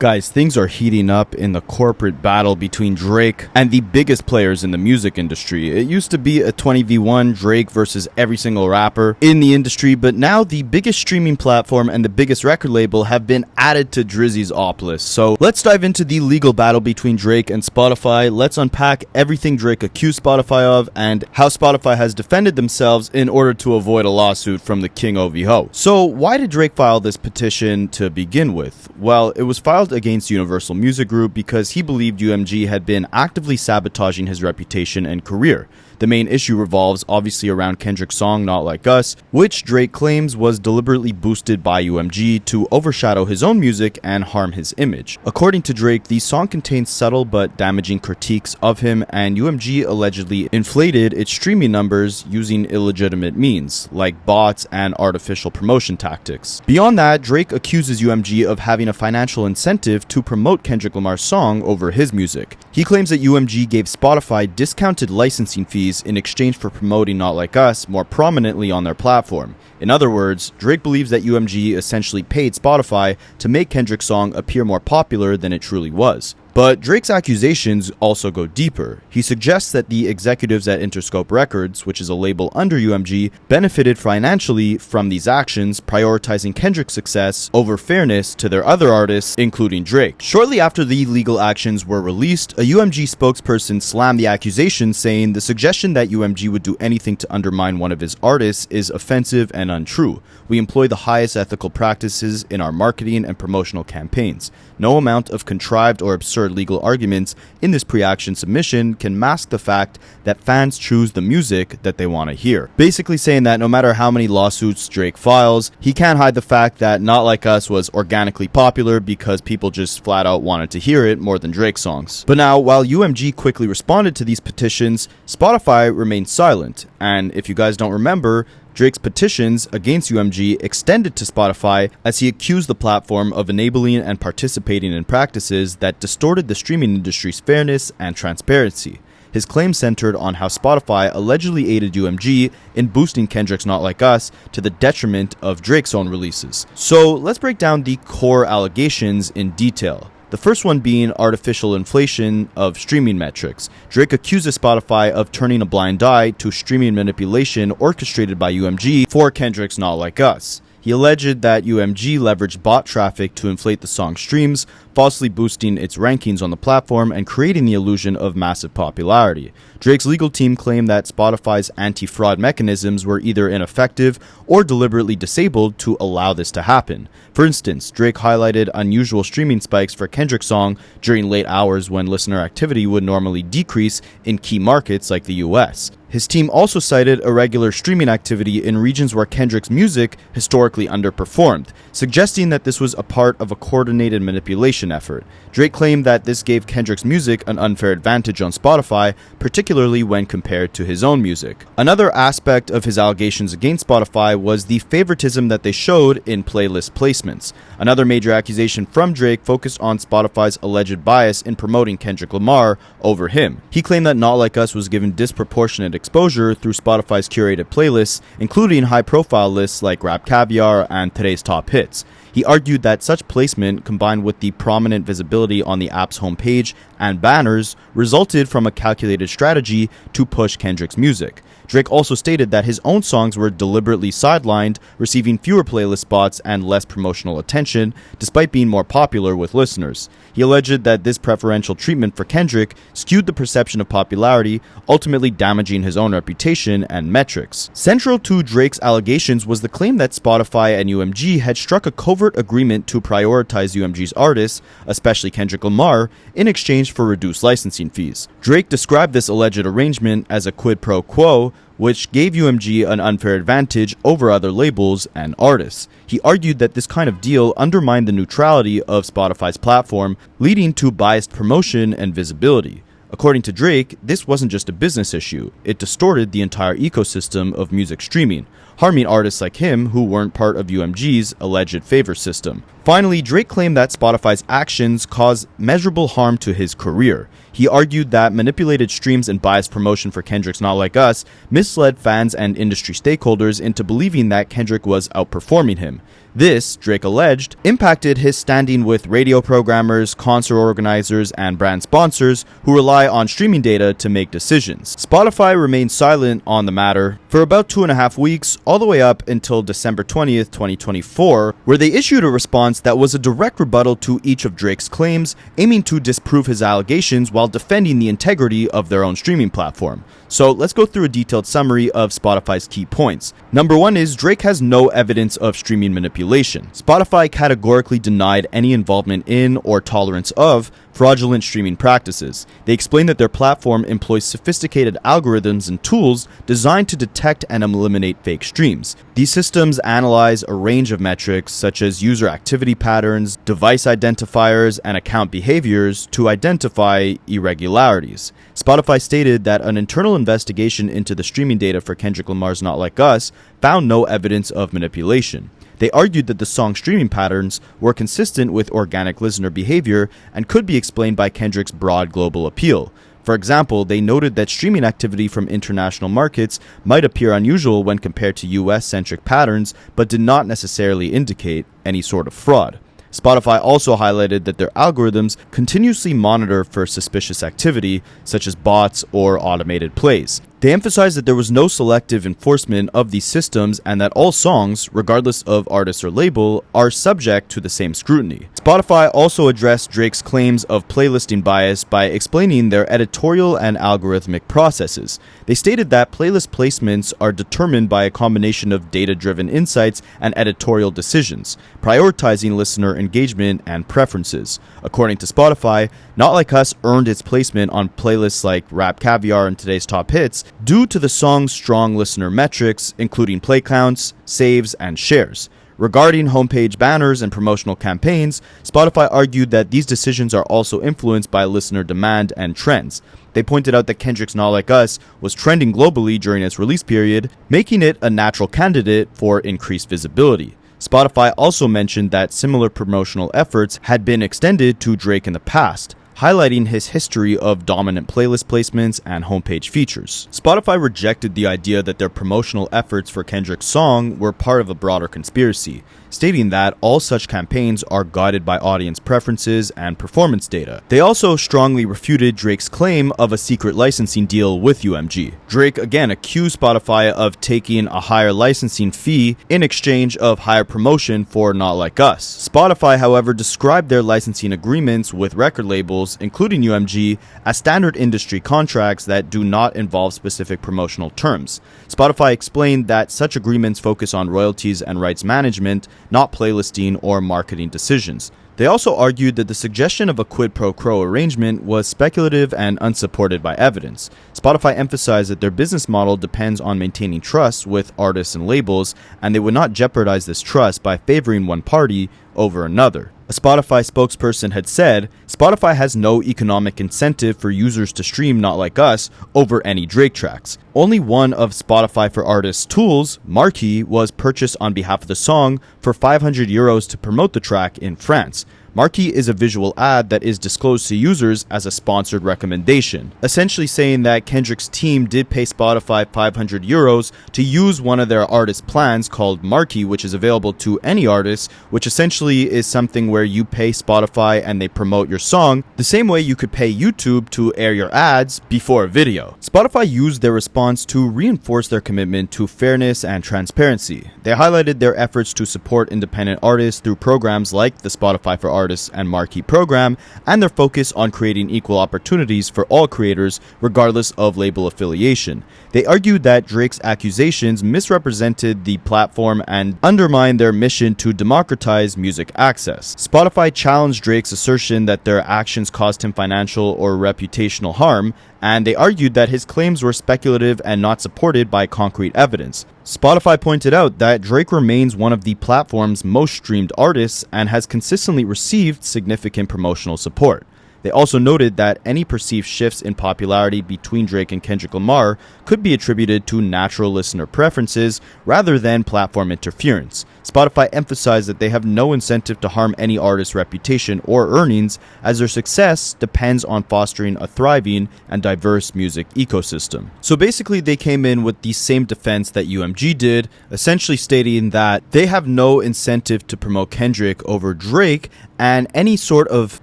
Guys, things are heating up in the corporate battle between Drake and the biggest players in the music industry. It used to be a 20v1, Drake versus every single rapper in the industry, but now the biggest streaming platform and the biggest record label have been added to Drizzy's op list. So let's dive into the legal battle between Drake and Spotify. Let's unpack everything Drake accused Spotify of and how Spotify has defended themselves in order to avoid a lawsuit from the King OVO. So why did Drake file this petition to begin with? Well, it was filed against Universal Music Group because he believed UMG had been actively sabotaging his reputation and career. The main issue revolves obviously around Kendrick's song Not Like Us, which Drake claims was deliberately boosted by UMG to overshadow his own music and harm his image. According to Drake, the song contains subtle but damaging critiques of him, and UMG allegedly inflated its streaming numbers using illegitimate means, like bots and artificial promotion tactics. Beyond that, Drake accuses UMG of having a financial incentive to promote Kendrick Lamar's song over his music. He claims that UMG gave Spotify discounted licensing fees in exchange for promoting Not Like Us more prominently on their platform. In other words, Drake believes that UMG essentially paid Spotify to make Kendrick's song appear more popular than it truly was. But Drake's accusations also go deeper. He suggests that the executives at Interscope Records, which is a label under UMG, benefited financially from these actions, prioritizing Kendrick's success over fairness to their other artists, including Drake. Shortly after the legal actions were released, a UMG spokesperson slammed the accusations, saying the suggestion that UMG would do anything to undermine one of his artists is offensive and untrue. We employ the highest ethical practices in our marketing and promotional campaigns. No amount of contrived or absurd legal arguments in this pre-action submission can mask the fact that fans choose the music that they want to hear. Basically saying that no matter how many lawsuits Drake files, he can't hide the fact that Not Like Us was organically popular because people just flat out wanted to hear it more than Drake songs. But now, while UMG quickly responded to these petitions, Spotify remained silent. And if you guys don't remember, Drake's petitions against UMG extended to Spotify as he accused the platform of enabling and participating in practices that distorted the streaming industry's fairness and transparency. His claim centered on how Spotify allegedly aided UMG in boosting Kendrick's Not Like Us to the detriment of Drake's own releases. So let's break down the core allegations in detail. The first one being artificial inflation of streaming metrics. Drake accuses Spotify of turning a blind eye to streaming manipulation orchestrated by UMG for Kendrick's Not Like Us. He alleged that UMG leveraged bot traffic to inflate the song's streams, falsely boosting its rankings on the platform and creating the illusion of massive popularity. Drake's legal team claimed that Spotify's anti-fraud mechanisms were either ineffective or deliberately disabled to allow this to happen. For instance, Drake highlighted unusual streaming spikes for Kendrick's song during late hours when listener activity would normally decrease in key markets like the US. His team also cited irregular streaming activity in regions where Kendrick's music historically underperformed, suggesting that this was a part of a coordinated manipulation effort. Drake claimed that this gave Kendrick's music an unfair advantage on Spotify, particularly when compared to his own music. Another aspect of his allegations against Spotify was the favoritism that they showed in playlist placements. Another major accusation from Drake focused on Spotify's alleged bias in promoting Kendrick Lamar over him. He claimed that Not Like Us was given disproportionate exposure through Spotify's curated playlists, including high-profile lists like Rap Caviar and Today's Top Hits. He argued that such placement, combined with the prominent visibility on the app's homepage and banners, resulted from a calculated strategy to push Kendrick's music. Drake also stated that his own songs were deliberately sidelined, receiving fewer playlist spots and less promotional attention, despite being more popular with listeners. He alleged that this preferential treatment for Kendrick skewed the perception of popularity, ultimately damaging his own reputation and metrics. Central to Drake's allegations was the claim that Spotify and UMG had struck a covert agreement to prioritize UMG's artists, especially Kendrick Lamar, in exchange for reduced licensing fees. Drake described this alleged arrangement as a quid pro quo, which gave UMG an unfair advantage over other labels and artists. He argued that this kind of deal undermined the neutrality of Spotify's platform, leading to biased promotion and visibility. According to Drake, this wasn't just a business issue, it distorted the entire ecosystem of music streaming, harming artists like him who weren't part of UMG's alleged favor system. Finally, Drake claimed that Spotify's actions caused measurable harm to his career. He argued that manipulated streams and biased promotion for Kendrick's Not Like Us misled fans and industry stakeholders into believing that Kendrick was outperforming him. This, Drake alleged, impacted his standing with radio programmers, concert organizers, and brand sponsors who rely on streaming data to make decisions. Spotify remained silent on the matter for about 2.5 weeks, all the way up until December 20th, 2024, where they issued a response that was a direct rebuttal to each of Drake's claims, aiming to disprove his allegations while defending the integrity of their own streaming platform. So let's go through a detailed summary of Spotify's key points. Number 1 is Drake has no evidence of streaming manipulation. Spotify categorically denied any involvement in or tolerance of fraudulent streaming practices. They explained that their platform employs sophisticated algorithms and tools designed to detect and eliminate fake streams. These systems analyze a range of metrics such as user activity patterns, device identifiers, and account behaviors to identify irregularities. Spotify stated that an internal investigation into the streaming data for Kendrick Lamar's Not Like Us found no evidence of manipulation. They argued that the song's streaming patterns were consistent with organic listener behavior and could be explained by Kendrick's broad global appeal. For example, they noted that streaming activity from international markets might appear unusual when compared to US-centric patterns, but did not necessarily indicate any sort of fraud. Spotify also highlighted that their algorithms continuously monitor for suspicious activity, such as bots or automated plays. They emphasized that there was no selective enforcement of these systems and that all songs, regardless of artist or label, are subject to the same scrutiny. Spotify also addressed Drake's claims of playlisting bias by explaining their editorial and algorithmic processes. They stated that playlist placements are determined by a combination of data-driven insights and editorial decisions, prioritizing listener engagement and preferences. According to Spotify, Not Like Us earned its placement on playlists like Rap Caviar and Today's Top Hits due to the song's strong listener metrics, including play counts, saves, and shares. Regarding homepage banners and promotional campaigns, Spotify argued that these decisions are also influenced by listener demand and trends. They pointed out that Kendrick's Not Like Us was trending globally during its release period, making it a natural candidate for increased visibility. Spotify also mentioned that similar promotional efforts had been extended to Drake in the past, highlighting his history of dominant playlist placements and homepage features. Spotify rejected the idea that their promotional efforts for Kendrick's song were part of a broader conspiracy, stating that all such campaigns are guided by audience preferences and performance data. They also strongly refuted Drake's claim of a secret licensing deal with UMG. Drake again accused Spotify of taking a higher licensing fee in exchange of higher promotion for Not Like Us. Spotify, however, described their licensing agreements with record labels, including UMG, as standard industry contracts that do not involve specific promotional terms. Spotify explained that such agreements focus on royalties and rights management, not playlisting or marketing decisions. They also argued that the suggestion of a quid pro quo arrangement was speculative and unsupported by evidence. Spotify emphasized that their business model depends on maintaining trust with artists and labels, and they would not jeopardize this trust by favoring one party over another. A Spotify spokesperson had said, Spotify has no economic incentive for users to stream Not Like Us over any Drake tracks. Only one of Spotify for Artists' tools, Marquee, was purchased on behalf of the song for €500 to promote the track in France. Marquee is a visual ad that is disclosed to users as a sponsored recommendation, essentially saying that Kendrick's team did pay Spotify €500 to use one of their artist plans called Marquee, which is available to any artist, which essentially is something where you pay Spotify and they promote your song, the same way you could pay YouTube to air your ads before a video. Spotify used their response to reinforce their commitment to fairness and transparency. They highlighted their efforts to support independent artists through programs like the Spotify for Artists and Marquee program, and their focus on creating equal opportunities for all creators, regardless of label affiliation. They argued that Drake's accusations misrepresented the platform and undermined their mission to democratize music access. Spotify challenged Drake's assertion that their actions caused him financial or reputational harm, and they argued that his claims were speculative and not supported by concrete evidence. Spotify pointed out that Drake remains one of the platform's most streamed artists and has consistently received significant promotional support. They also noted that any perceived shifts in popularity between Drake and Kendrick Lamar could be attributed to natural listener preferences rather than platform interference. Spotify emphasized that they have no incentive to harm any artist's reputation or earnings, as their success depends on fostering a thriving and diverse music ecosystem. So basically, they came in with the same defense that UMG did, essentially stating that they have no incentive to promote Kendrick over Drake, and any sort of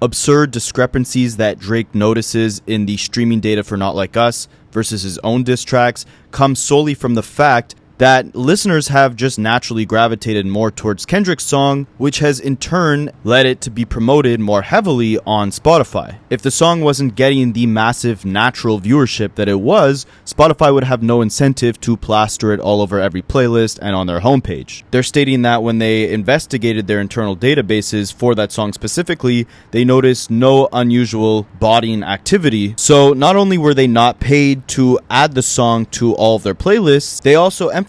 absurd discrepancies that Drake notices in the streaming data for Not Like Us versus his own diss tracks come solely from the fact that listeners have just naturally gravitated more towards Kendrick's song, which has in turn led it to be promoted more heavily on Spotify. If the song wasn't getting the massive natural viewership that it was, Spotify would have no incentive to plaster it all over every playlist and on their homepage. They're stating that when they investigated their internal databases for that song specifically, they noticed no unusual bodying activity. So not only were they not paid to add the song to all of their playlists, they also emphasized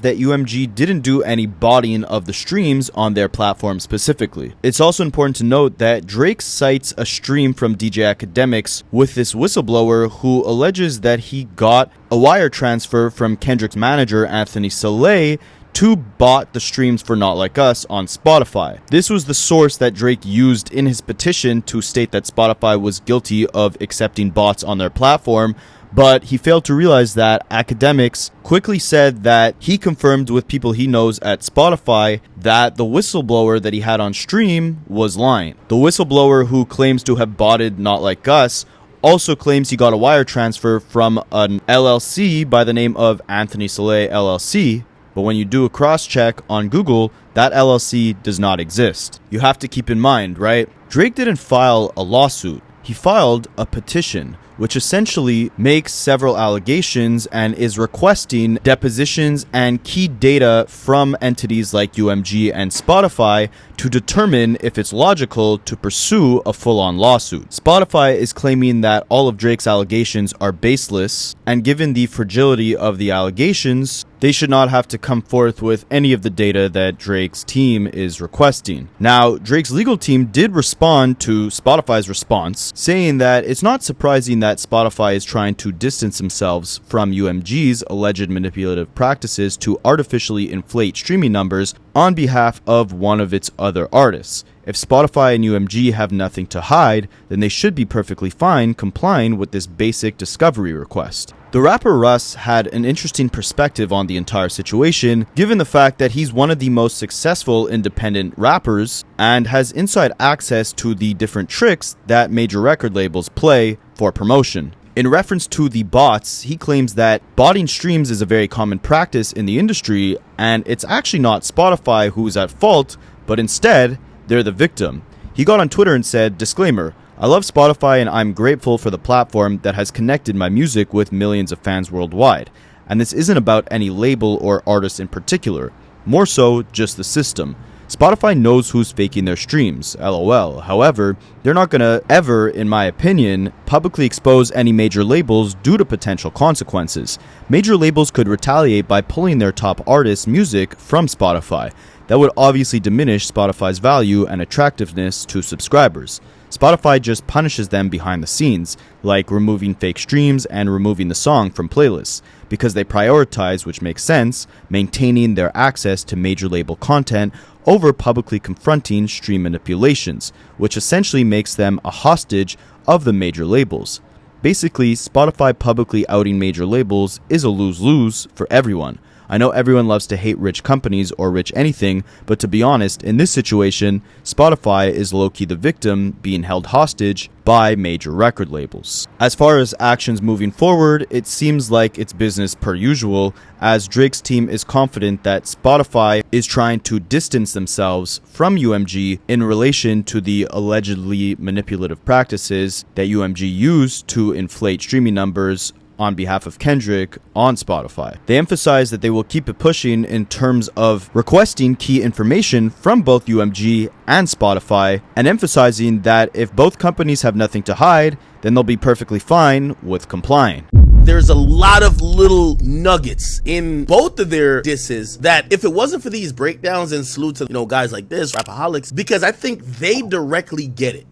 that UMG didn't do any bodying of the streams on their platform specifically. It's also important to note that Drake cites a stream from DJ Academics with this whistleblower who alleges that he got a wire transfer from Kendrick's manager, Anthony Saleh, to bot the streams for Not Like Us on Spotify. This was the source that Drake used in his petition to state that Spotify was guilty of accepting bots on their platform, but he failed to realize that Academics quickly said that he confirmed with people he knows at Spotify that the whistleblower that he had on stream was lying. The whistleblower, who claims to have botted Not Like Us, also claims he got a wire transfer from an LLC by the name of Anthony Saleh LLC, but when you do a cross-check on Google, that LLC does not exist. You have to keep in mind, right? Drake didn't file a lawsuit. He filed a petition, which essentially makes several allegations and is requesting depositions and key data from entities like UMG and Spotify to determine if it's logical to pursue a full-on lawsuit. Spotify is claiming that all of Drake's allegations are baseless, and given the fragility of the allegations, they should not have to come forth with any of the data that Drake's team is requesting. Now, Drake's legal team did respond to Spotify's response, saying that it's not surprising that Spotify is trying to distance themselves from UMG's alleged manipulative practices to artificially inflate streaming numbers on behalf of one of its other artists. If Spotify and UMG have nothing to hide, then they should be perfectly fine complying with this basic discovery request. The rapper Russ had an interesting perspective on the entire situation, given the fact that he's one of the most successful independent rappers and has inside access to the different tricks that major record labels play for promotion. In reference to the bots, he claims that botting streams is a very common practice in the industry, and it's actually not Spotify who's at fault, but instead, they're the victim. He got on Twitter and said, "Disclaimer, I love Spotify and I'm grateful for the platform that has connected my music with millions of fans worldwide. And this isn't about any label or artist in particular, more so just the system. Spotify knows who's faking their streams, LOL. However, they're not gonna ever, in my opinion, publicly expose any major labels due to potential consequences. Major labels could retaliate by pulling their top artists' music from Spotify. That would obviously diminish Spotify's value and attractiveness to subscribers. Spotify just punishes them behind the scenes, like removing fake streams and removing the song from playlists, because they prioritize, which makes sense, maintaining their access to major label content over publicly confronting stream manipulations, which essentially makes them a hostage of the major labels. Basically, Spotify publicly outing major labels is a lose-lose for everyone. I know everyone loves to hate rich companies or rich anything, but to be honest, in this situation, Spotify is low-key the victim being held hostage by major record labels. As far as actions moving forward, it seems like it's business per usual, as Drake's team is confident that Spotify is trying to distance themselves from UMG in relation to the allegedly manipulative practices that UMG used to inflate streaming numbers on behalf of Kendrick on Spotify. They emphasize that they will keep it pushing in terms of requesting key information from both UMG and Spotify, and emphasizing that if both companies have nothing to hide, then they'll be perfectly fine with complying. There's a lot of little nuggets in both of their disses that if it wasn't for these breakdowns, and salute to guys like this, Rapaholics, because I think they directly get it.